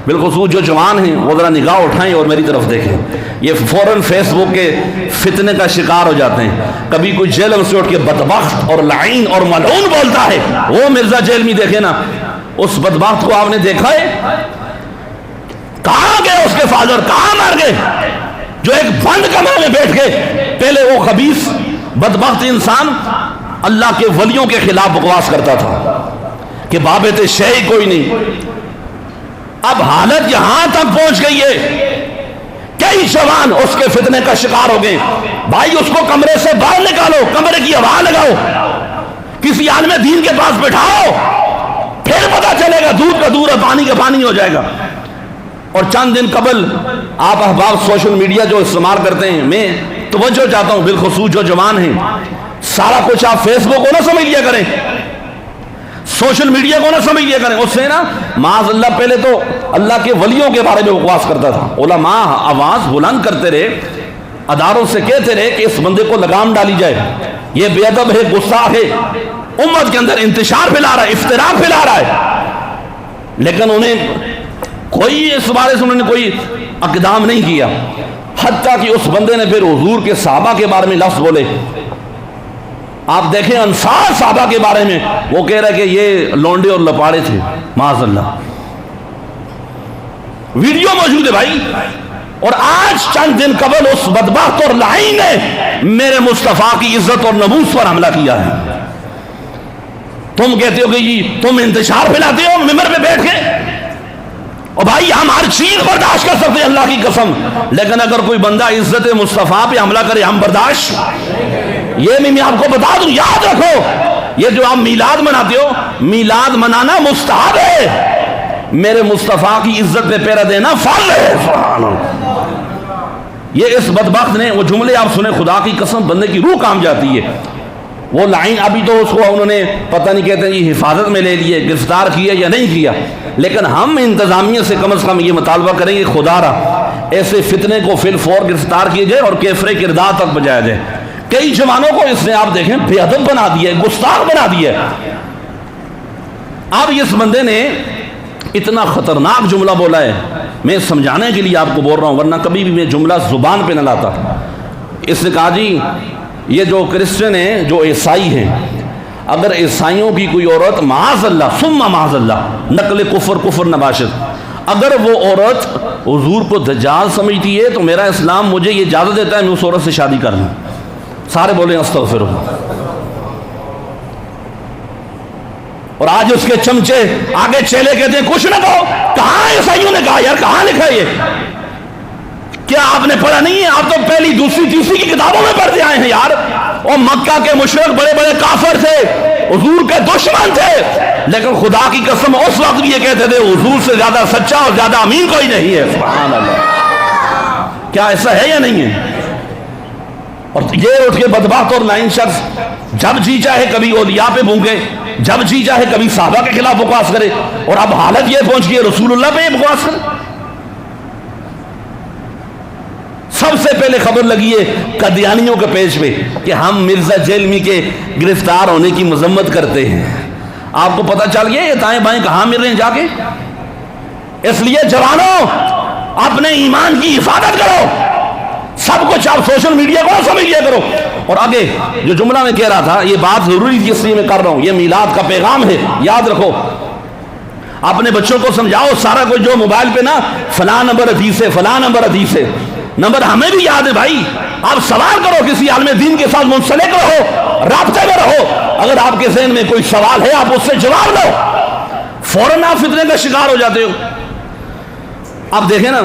بالخصوص جو جوان ہیں وہ ذرا نگاہ اٹھائیں اور میری طرف دیکھیں. یہ فوراً فیس بک کے فتنے کا شکار ہو جاتے ہیں. کبھی کوئی جیل میں سے اٹھ کے بدبخت اور لعین اور ملعون بولتا ہے, وہ مرزا جیلمی دیکھے نا, اس بدبخت کو آپ نے دیکھا ہے؟ کہاں گئے اس کے فادر, کہاں مر گئے؟ جو ایک بند کمرے میں بیٹھ کے پہلے وہ خبیث بدبخت انسان اللہ کے ولیوں کے خلاف بکواس کرتا تھا کہ بابت شیعی کوئی نہیں. اب حالت یہاں تک پہنچ گئی ہے, کئی جوان اس کے فتنے کا شکار ہو گئے. بھائی اس کو کمرے سے باہر نکالو, کمرے کی ہوا لگاؤ, کسی عالم دین کے پاس بٹھاؤ, پھر پتا چلے گا دودھ کا دودھ اور پانی کا پانی ہو جائے گا. اور چند دن قبل آپ احباب سوشل میڈیا جو استعمال کرتے ہیں, میں توجہ چاہتا ہوں بالخصوص جو جوان ہیں, سارا کچھ آپ فیس بک کو نہ سمجھ لیا کریں, سوشل میڈیا کو نہ سمجھ لیا کریں. اس سے نا معاذ اللہ پہلے تو اللہ کے ولیوں کے بارے میں بکواس کرتا تھا. علماء آواز بلند کرتے رہے, اداروں سے کہتے رہے کہ اس بندے کو لگام ڈالی جائے, یہ بے ادب ہے, گستاخ ہے, امت کے اندر انتشار پھیلا رہا ہے, افتراء پھیلا رہا ہے. لیکن انہیں کوئی اس بارے سے انہوں نے کوئی اقدام نہیں کیا. حتیٰ کہ اس بندے نے پھر حضور کے صحابہ کے بارے میں لفظ بولے. آپ دیکھیں انصار صحابہ کے بارے میں وہ کہہ رہے کہ یہ لونڈے اور لپاڑے تھے, معاذ اللہ. ویڈیو موجود ہے بھائی. اور آج چند دن قبل اس بدبخت اور لعین نے میرے مصطفیٰ کی عزت اور ناموس پر حملہ کیا ہے. تم کہتے ہو کہ جی تم انتشار پھیلاتے ہو ممبر پہ بیٹھ کے, اور بھائی ہم ہر چیز برداشت کر سکتے ہیں اللہ کی قسم, لیکن اگر کوئی بندہ عزت مصطفیٰ پہ حملہ کرے ہم برداشت. یہ میں آپ کو بتا دوں, یاد رکھو, یہ جو آپ میلاد مناتے ہو, میلاد منانا مستحب ہے, میرے مصطفیٰ کی عزت پہ پیرا دینا فرض ہے. سبحان اللہ. یہ اس بدبخت نے وہ جملے آپ سنیں, خدا کی قسم بندے کی روح کام جاتی ہے. وہ لائن ابھی تو اس کو انہوں نے پتہ نہیں کہتے ہیں حفاظت میں لے لیے, گرفتار کیا یا نہیں کیا, لیکن ہم انتظامیہ سے کم از کم یہ مطالبہ کریں گے خدا را ایسے فتنے کو فی الفور گرفتار کیے جائے اور کیفر کردار تک بجایا جائے. کئی جوانوں کو اس نے آپ دیکھیں بے ادب بنا دیا, گستاخ بنا دیا. اب اس بندے نے اتنا خطرناک جملہ بولا ہے, میں سمجھانے کے لیے آپ کو بول رہا ہوں, ورنہ کبھی بھی میں جملہ زبان پہ نہ لاتا. اس نے کہا جی یہ جو کرسچن ہیں, جو عیسائی ہیں, اگر عیسائیوں کی کوئی عورت معاذ اللہ ثم معاذ اللہ نقل کفر نباشد, اگر وہ عورت حضور کو دجال سمجھتی ہے تو میرا اسلام مجھے یہ اجازت دیتا ہے میں اس عورت سے شادی کر لوں. سارے بولیں استغفر اللہ. اور آج اس کے چمچے آگے چیلے کہتے ہیں کچھ نہ کہو. کہاں عیسائیوں نے کہا یار, کہاں لکھا یہ؟ کیا آپ نے پڑھا نہیں ہے؟ آپ تو پہلی دوسری تیسری کی کتابوں میں پڑھتے آئے ہیں یار. اور مکہ کے مشرک بڑے بڑے کافر تھے, حضور کے دشمن تھے, لیکن خدا کی قسم اس وقت بھی یہ کہتے تھے حضور سے زیادہ سچا اور زیادہ امین کوئی نہیں ہے. سبحان اللہ. کیا ایسا ہے یا نہیں ہے؟ اور یہ اٹھ کے بدبخت اور لائن شخص جب جی چاہے کبھی اولیاء پہ بھونکے, جب جی چاہے کبھی صحابہ کے خلاف بکواس کرے, اور اب حالت یہ پہنچ گئی رسول اللہ پہ بکواس کرے. سب سے پہلے خبر لگی ہے قادیانیوں کے پیج پہ کہ ہم مرزا جیلمی کے گرفتار ہونے کی مذمت کرتے ہیں. آپ کو پتہ چل گیا یہ دائیں بائیں کہاں مل رہے ہیں جا کے. اس لیے جوانوں اپنے ایمان کی حفاظت کرو, سب کچھ آپ سوشل میڈیا کو سمجھ لیا کرو. اور آگے جو جملہ میں کہہ رہا تھا یہ بات ضروری تھی اس لیے میں کر رہا ہوں, یہ میلاد کا پیغام ہے, یاد رکھو. اپنے بچوں کو سمجھاؤ سارا کچھ جو موبائل پہ نا فلاں نمبر حدیث ہے, فلاں نمبر حدیث ہے, نمبر ہمیں بھی یاد ہے بھائی. آپ سوال کرو, کسی عالم دین کے ساتھ منسلک رہو, رابطے میں رہو. اگر آپ کے ذہن میں کوئی سوال ہے آپ اس سے جواب دو, فوراً آپ فتنے کا شکار ہو جاتے ہو. آپ دیکھیں نا